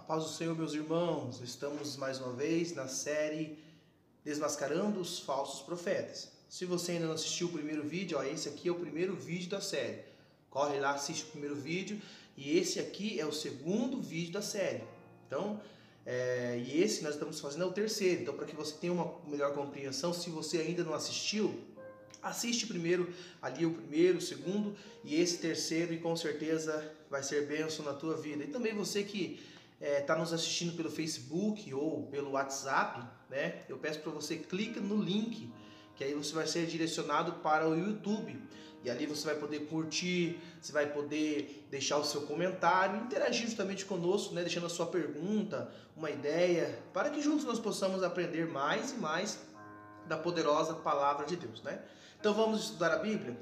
Paz do Senhor, meus irmãos, estamos mais uma vez na série Desmascarando os Falsos Profetas. Se você ainda não assistiu o primeiro vídeo, esse aqui é o primeiro vídeo da série. Corre lá, assiste o primeiro vídeo e esse aqui é o segundo vídeo da série. Então, e esse nós estamos fazendo é o terceiro. Então, para que você tenha uma melhor compreensão, se você ainda não assistiu, assiste primeiro ali o primeiro, o segundo e esse terceiro e com certeza vai ser bênção na tua vida. E também você que está nos assistindo pelo Facebook ou pelo WhatsApp, né? Eu peço para você clica no link, que aí você vai ser direcionado para o YouTube. E ali você vai poder curtir, você vai poder deixar o seu comentário, interagir justamente conosco, né? Deixando a sua pergunta, uma ideia, para que juntos nós possamos aprender mais e mais da poderosa palavra de Deus, né? Então vamos estudar a Bíblia.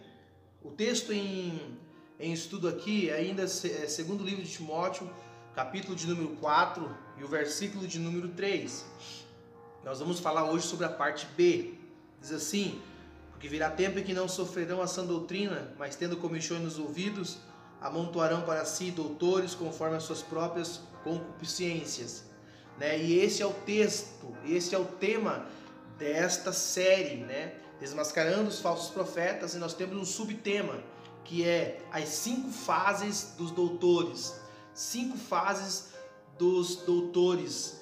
O texto em estudo aqui ainda é segundo livro de Timóteo, capítulo de número 4 e o versículo de número 3. Nós vamos falar hoje sobre a parte B. Diz assim: porque virá tempo em que não sofrerão a sã doutrina, mas tendo comichões nos ouvidos, amontoarão para si doutores conforme as suas próprias concupiscências. Né? E esse é o texto, esse é o tema desta série, né? Desmascarando os falsos profetas, e nós temos um subtema, que é as 5 fases dos doutores. 5 fases dos doutores,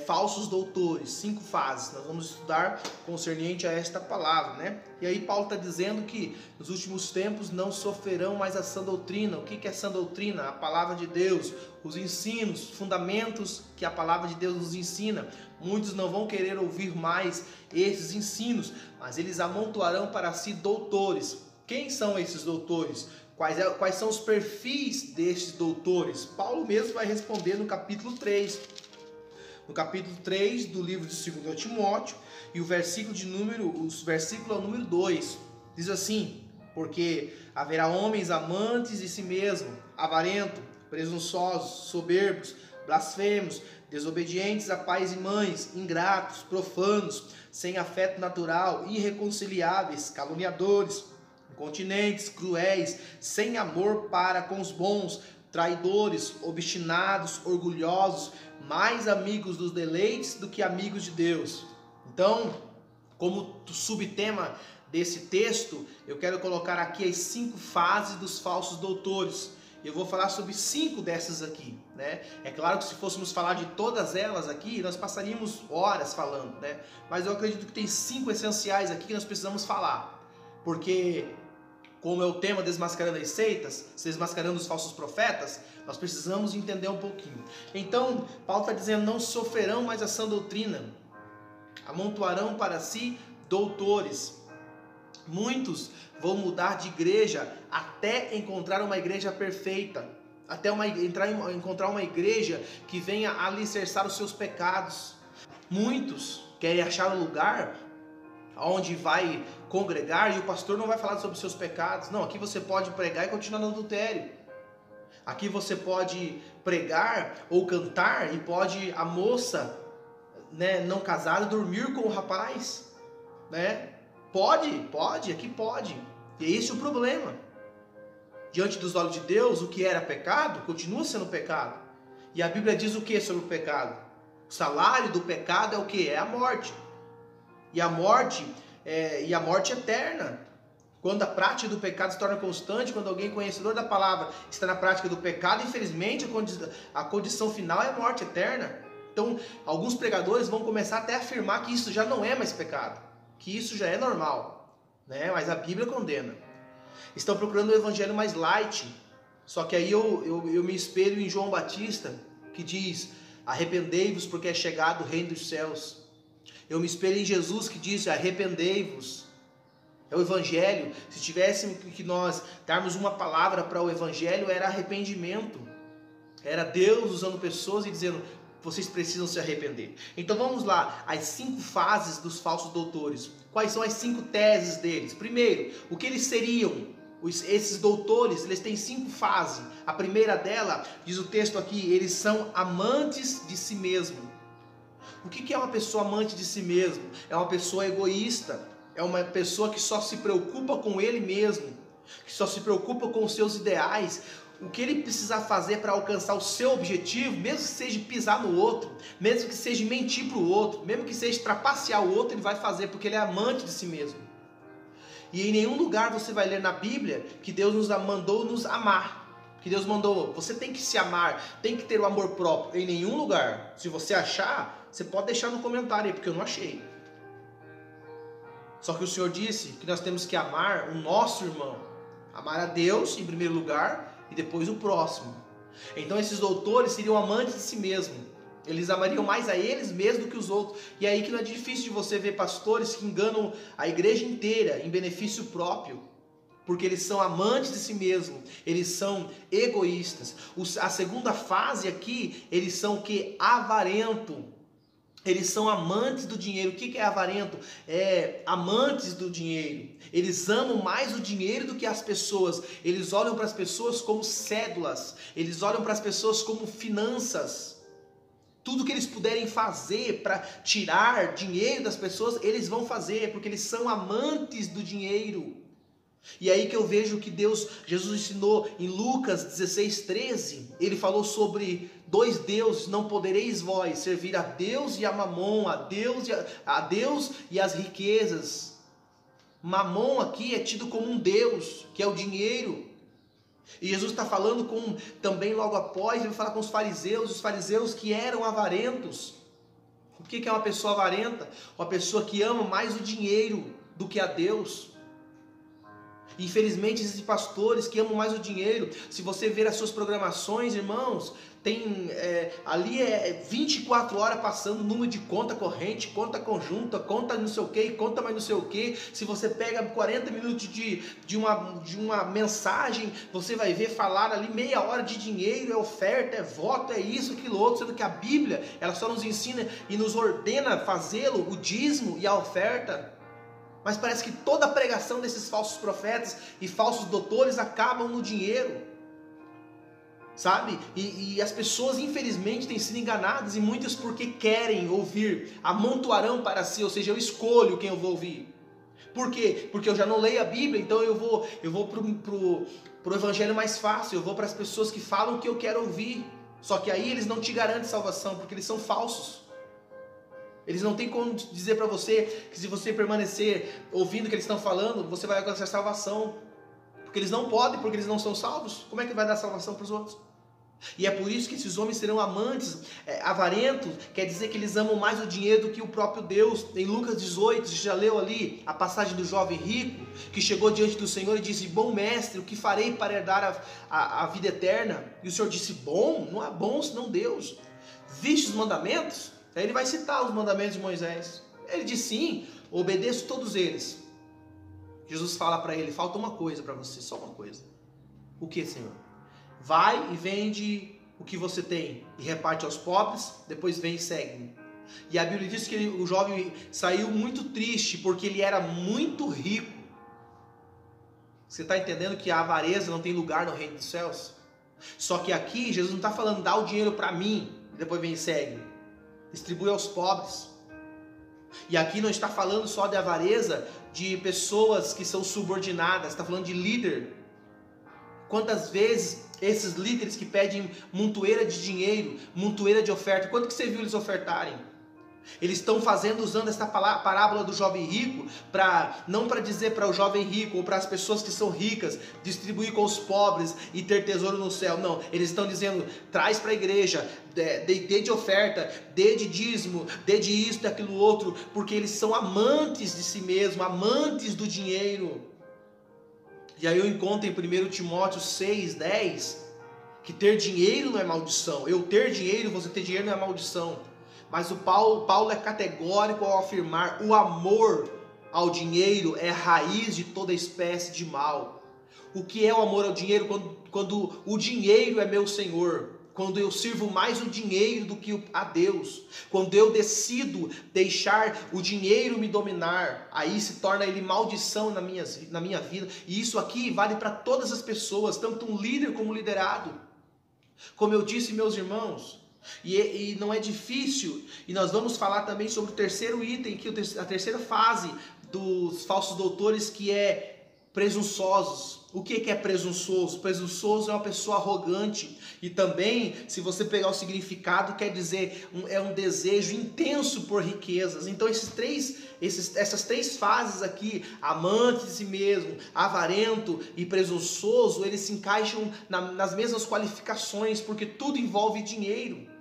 falsos doutores, 5 fases. Nós vamos estudar concernente a esta palavra, né? E aí Paulo está dizendo que nos últimos tempos não sofrerão mais a sã doutrina. O que é sã doutrina? A palavra de Deus, os ensinos, fundamentos que a palavra de Deus nos ensina. Muitos não vão querer ouvir mais esses ensinos, mas eles amontoarão para si doutores. Quem são esses doutores? Quais são os perfis destes doutores? Paulo mesmo vai responder no capítulo 3. No capítulo 3 do livro de 2 Timóteo, e o versículo é o número 2. Diz assim: porque haverá homens amantes de si mesmo, avarentos, presunçosos, soberbos, blasfemos, desobedientes a pais e mães, ingratos, profanos, sem afeto natural, irreconciliáveis, caluniadores, incontinentes, cruéis, sem amor para com os bons, traidores, obstinados, orgulhosos, mais amigos dos deleites do que amigos de Deus. Então, como subtema desse texto, eu quero colocar aqui as 5 fases dos falsos doutores. Eu vou falar sobre 5 dessas aqui, né? É claro que se fôssemos falar de todas elas aqui, nós passaríamos horas falando, né? Mas eu acredito que tem 5 essenciais aqui que nós precisamos falar. Porque, como é o tema desmascarando as seitas, desmascarando os falsos profetas, nós precisamos entender um pouquinho. Então, Paulo está dizendo: não sofrerão mais a sã doutrina, amontoarão para si doutores. Muitos vão mudar de igreja até encontrar uma igreja perfeita, até encontrar uma igreja que venha alicerçar os seus pecados. Muitos querem achar um lugar onde vai congregar e o pastor não vai falar sobre os seus pecados. Não, aqui você pode pregar e continuar no adultério. Aqui você pode pregar ou cantar e pode a moça, né, não casada dormir com o rapaz, né? Pode, aqui pode. E esse é o problema. Diante dos olhos de Deus, o que era pecado continua sendo pecado. E a Bíblia diz o que sobre o pecado? O salário do pecado é o que? É a morte. E a morte eterna. Quando a prática do pecado se torna constante, quando alguém conhecedor da palavra está na prática do pecado, infelizmente a condição final é a morte eterna. Então, alguns pregadores vão começar até a afirmar que isso já não é mais pecado, que isso já é normal, né? Mas a Bíblia condena. Estão procurando o evangelho mais light, só que aí eu me espelho em João Batista, que diz: arrependei-vos porque é chegado o reino dos céus. Eu me espelho em Jesus, que disse: arrependei-vos. É o evangelho. Se tivéssemos que nós darmos uma palavra para o evangelho, era arrependimento. Era Deus usando pessoas e dizendo: vocês precisam se arrepender. Então vamos lá, as 5 fases dos falsos doutores. Quais são as 5 teses deles? Primeiro, o que eles seriam? Esses doutores, eles têm 5 fases. A primeira dela, diz o texto aqui, eles são amantes de si mesmo. O que é uma pessoa amante de si mesmo? É uma pessoa egoísta. É uma pessoa que só se preocupa com ele mesmo. que só se preocupa com os seus ideais, o que ele precisar fazer para alcançar o seu objetivo, mesmo que seja pisar no outro, mesmo que seja mentir para o outro, mesmo que seja trapacear o outro, ele vai fazer, porque ele é amante de si mesmo. E em nenhum lugar você vai ler na Bíblia que Deus nos mandou nos amar. Que Deus mandou, você tem que se amar, tem que ter o amor próprio. Em nenhum lugar. Se você achar, você pode deixar no comentário aí, porque eu não achei. Só que o Senhor disse que nós temos que amar o nosso irmão. Amar a Deus em primeiro lugar e depois o próximo. Então esses doutores seriam amantes de si mesmos. Eles amariam mais a eles mesmos do que os outros. E é aí que não é difícil de você ver pastores que enganam a igreja inteira em benefício próprio. Porque eles são amantes de si mesmos. Eles são egoístas. A segunda fase aqui, eles são o que? Avarento. Eles são amantes do dinheiro. O que é avarento? É amantes do dinheiro. Eles amam mais o dinheiro do que as pessoas. Eles olham para as pessoas como cédulas. Eles olham para as pessoas como finanças. Tudo que eles puderem fazer para tirar dinheiro das pessoas, eles vão fazer, porque eles são amantes do dinheiro. E aí que eu vejo que Jesus ensinou em Lucas 16:13, ele falou sobre dois deuses, não podereis vós servir a Deus e a Mamon, a Deus e as riquezas. Mamon aqui é tido como um Deus, que é o dinheiro. E Jesus está falando também logo após, ele vai falar com os fariseus que eram avarentos. O que é uma pessoa avarenta? Uma pessoa que ama mais o dinheiro do que a Deus. Infelizmente existem pastores que amam mais o dinheiro. Se você ver as suas programações, irmãos, tem ali 24 horas passando número de conta corrente, conta conjunta, conta não sei o que, conta mais não sei o que. Se você pega 40 minutos de uma mensagem, você vai ver falar ali meia hora de dinheiro, é oferta, é voto, é isso, aquilo outro, sendo que a Bíblia, ela só nos ensina e nos ordena fazê-lo, o dízimo e a oferta. Mas parece que toda a pregação desses falsos profetas e falsos doutores acabam no dinheiro. Sabe? E as pessoas infelizmente têm sido enganadas, e muitas porque querem ouvir, amontoarão para si, ou seja, eu escolho quem eu vou ouvir. Por quê? Porque eu já não leio a Bíblia, então eu vou pro evangelho mais fácil, eu vou para as pessoas que falam o que eu quero ouvir. Só que aí eles não te garantem salvação, porque eles são falsos. Eles não têm como dizer para você que se você permanecer ouvindo o que eles estão falando, você vai alcançar salvação. Porque eles não podem, porque eles não são salvos. Como é que vai dar salvação para os outros? E é por isso que esses homens serão amantes, avarentos, quer dizer que eles amam mais o dinheiro do que o próprio Deus. Em Lucas 18, você já leu ali a passagem do jovem rico, que chegou diante do Senhor e disse: bom mestre, o que farei para herdar a vida eterna? E o Senhor disse: bom? Não há bom senão Deus. Viste os mandamentos? Aí ele vai citar os mandamentos de Moisés. Ele diz: sim, obedeço todos eles. Jesus fala para ele: falta uma coisa para você, só uma coisa. O que, Senhor? Vai e vende o que você tem e reparte aos pobres, depois vem e segue-me. E a Bíblia diz que o jovem saiu muito triste porque ele era muito rico. Você está entendendo que a avareza não tem lugar no reino dos céus? Só que aqui Jesus não está falando: dá o dinheiro para mim e depois vem e segue. Distribui aos pobres. E aqui não está falando só de avareza de pessoas que são subordinadas, está falando de líder. Quantas vezes esses líderes que pedem montoeira de dinheiro, montoeira de oferta, quanto que você viu eles ofertarem? Eles estão usando essa parábola do jovem rico, não para dizer para o jovem rico ou para as pessoas que são ricas, distribuir com os pobres e ter tesouro no céu. Não, eles estão dizendo: traz para a igreja, dê de oferta, dê de dízimo, dê de isso, daquilo outro, porque eles são amantes de si mesmos, amantes do dinheiro. E aí eu encontro em 1 Timóteo 6:10 que ter dinheiro não é maldição. Eu ter dinheiro, você ter dinheiro não é maldição. Mas o Paulo é categórico ao afirmar: o amor ao dinheiro é a raiz de toda espécie de mal. O que é o amor ao dinheiro? Quando o dinheiro é meu senhor. Quando eu sirvo mais o dinheiro do que a Deus. Quando eu decido deixar o dinheiro me dominar, aí se torna ele maldição na minha vida. E isso aqui vale para todas as pessoas, tanto um líder como um liderado. Como eu disse, meus irmãos, e não é difícil, e nós vamos falar também sobre o terceiro item, a terceira fase dos falsos doutores, que é presunçosos. O que é presunçoso? Presunçoso é uma pessoa arrogante. E também, se você pegar o significado, quer dizer, é um desejo intenso por riquezas. Então essas três fases aqui, amante de si mesmo, avarento e presunçoso, eles se encaixam nas mesmas qualificações, porque tudo envolve dinheiro.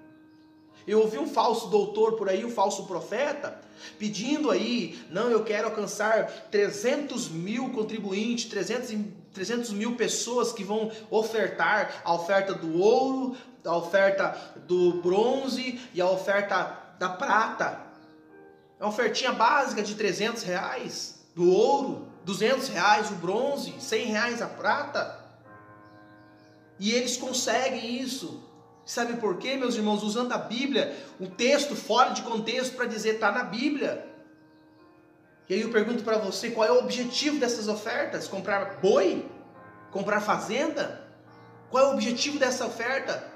Eu ouvi um falso doutor por aí, um falso profeta, pedindo aí, não, eu quero alcançar 300 mil contribuintes, 300 mil pessoas que vão ofertar a oferta do ouro, a oferta do bronze e a oferta da prata. É uma ofertinha básica de 300 reais do ouro, 200 reais o bronze, 100 reais a prata. E eles conseguem isso. Sabe por quê, meus irmãos? Usando a Bíblia, o texto fora de contexto para dizer está na Bíblia. E aí eu pergunto para você, qual é o objetivo dessas ofertas? Comprar boi? Comprar fazenda? Qual é o objetivo dessa oferta?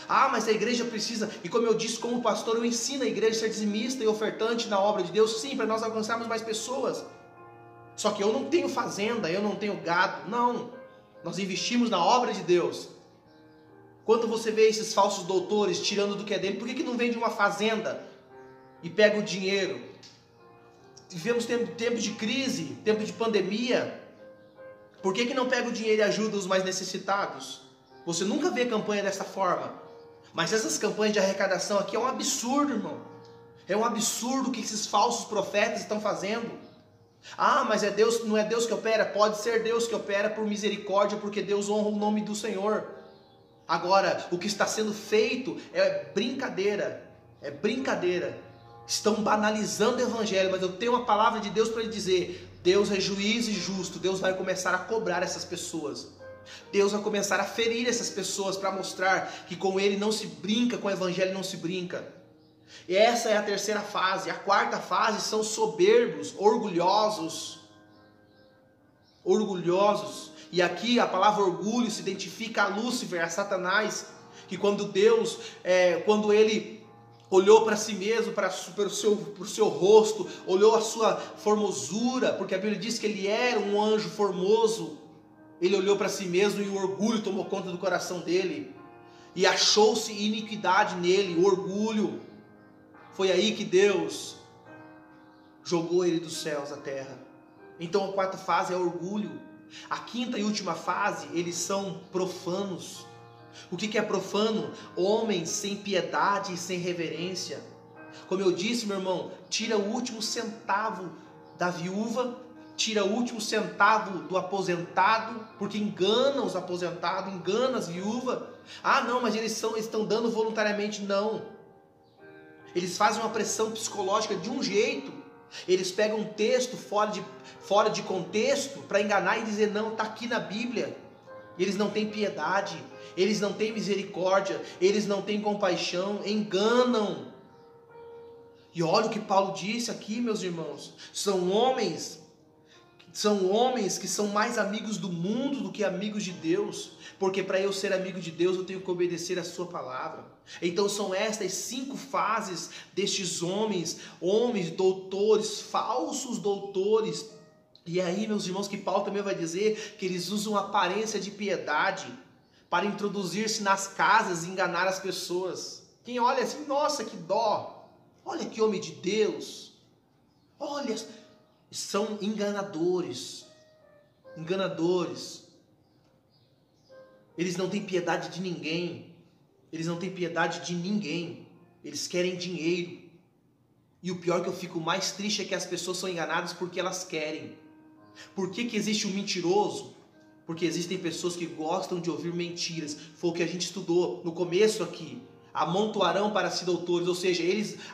Ah, mas a igreja precisa, e como eu disse, como pastor, eu ensino a igreja a ser dizimista e ofertante na obra de Deus, sim, para nós alcançarmos mais pessoas. Só que eu não tenho fazenda, eu não tenho gado, não. Nós investimos na obra de Deus. Quando você vê esses falsos doutores tirando do que é dele, por que não vende uma fazenda e pega o dinheiro? Vivemos tempo de crise, tempo de pandemia. Por que não pega o dinheiro e ajuda os mais necessitados? Você nunca vê campanha dessa forma. Mas essas campanhas de arrecadação aqui é um absurdo, irmão. É um absurdo o que esses falsos profetas estão fazendo. Ah, mas é Deus, não é Deus que opera? Pode ser Deus que opera por misericórdia, porque Deus honra o nome do Senhor. Agora, o que está sendo feito é brincadeira. É brincadeira. Estão banalizando o evangelho, mas eu tenho uma palavra de Deus para lhe dizer. Deus é juiz e justo. Deus vai começar a cobrar essas pessoas. Deus vai começar a ferir essas pessoas para mostrar que com ele não se brinca, com o evangelho não se brinca. E essa é a terceira fase. A quarta fase são soberbos, orgulhosos. Orgulhosos. E aqui a palavra orgulho se identifica a Lúcifer, a Satanás, que quando quando ele olhou para si mesmo, para o seu rosto, olhou a sua formosura, porque a Bíblia diz que ele era um anjo formoso, ele olhou para si mesmo e o orgulho tomou conta do coração dele, e achou-se iniquidade nele, o orgulho. Foi aí que Deus jogou ele dos céus à terra. Então a quarta fase é orgulho. A quinta e última fase, eles são profanos. O que é profano? Homens sem piedade e sem reverência. Como eu disse, meu irmão, tira o último centavo da viúva, tira o último centavo do aposentado, porque engana os aposentados, engana as viúvas. Ah, não, mas eles estão dando voluntariamente. Não. Eles fazem uma pressão psicológica de um jeito. Eles pegam um texto fora de contexto para enganar e dizer, não, está aqui na Bíblia. Eles não têm piedade, eles não têm misericórdia, eles não têm compaixão, enganam. E olha o que Paulo disse aqui, meus irmãos, são homens que são mais amigos do mundo do que amigos de Deus, porque para eu ser amigo de Deus eu tenho que obedecer a sua palavra. Então são estas 5 fases destes homens doutores, falsos doutores. E aí, meus irmãos, que Paulo também vai dizer que eles usam aparência de piedade para introduzir-se nas casas e enganar as pessoas. Quem olha assim, nossa, que dó, olha que homem de Deus, olha, são enganadores. Eles não têm piedade de ninguém. Eles querem dinheiro. E o pior que eu fico mais triste é que as pessoas são enganadas porque elas querem. Por que existe um mentiroso? Porque existem pessoas que gostam de ouvir mentiras. Foi o que a gente estudou no começo aqui. Amontoarão para si doutores, ou seja,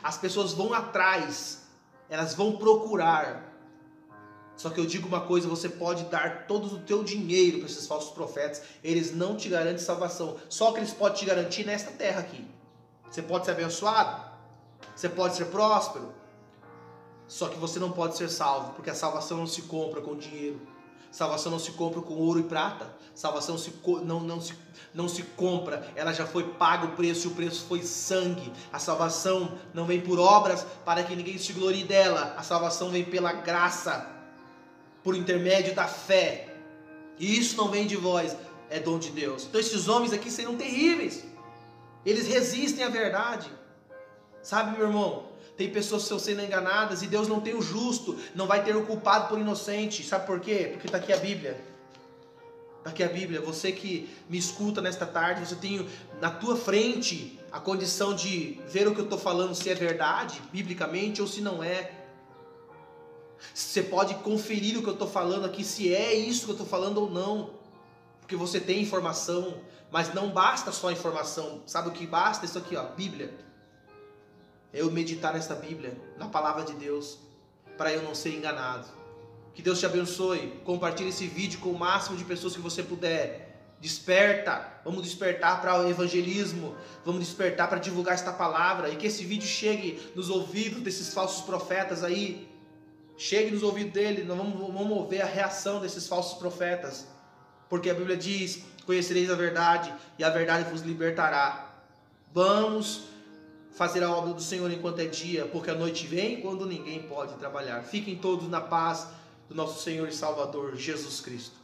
as pessoas vão atrás, elas vão procurar. Só que eu digo uma coisa, você pode dar todo o teu dinheiro para esses falsos profetas, eles não te garantem salvação. Só que eles podem te garantir nesta terra aqui. Você pode ser abençoado, você pode ser próspero, só que você não pode ser salvo, porque a salvação não se compra com dinheiro. Salvação não se compra com ouro e prata. Salvação não se compra. Ela já foi paga o preço, e o preço foi sangue. A salvação não vem por obras para que ninguém se glorie dela. A salvação vem pela graça, por intermédio da fé. E isso não vem de vós, é dom de Deus. Então esses homens aqui serão terríveis. Eles resistem à verdade. Sabe, meu irmão? Tem pessoas que estão sendo enganadas e Deus não tem o justo, não vai ter o culpado por inocente. Sabe por quê? Porque está aqui a Bíblia. Está aqui a Bíblia. Você que me escuta nesta tarde, você tem na tua frente a condição de ver o que eu estou falando, se é verdade, biblicamente, ou se não é. Você pode conferir o que eu estou falando aqui, se é isso que eu estou falando ou não. Porque você tem informação, mas não basta só informação. Sabe o que basta? Isso aqui, ó, Bíblia. Eu meditar nesta Bíblia, na palavra de Deus, para eu não ser enganado. Que Deus te abençoe. Compartilhe esse vídeo com o máximo de pessoas que você puder. Desperta. Vamos despertar para o evangelismo. Vamos despertar para divulgar esta palavra. E que esse vídeo chegue nos ouvidos desses falsos profetas aí. Chegue nos ouvidos dele. Nós vamos ver a reação desses falsos profetas. Porque a Bíblia diz: conhecereis a verdade e a verdade vos libertará. Vamos fazer a obra do Senhor enquanto é dia, porque a noite vem quando ninguém pode trabalhar. Fiquem todos na paz do nosso Senhor e Salvador Jesus Cristo.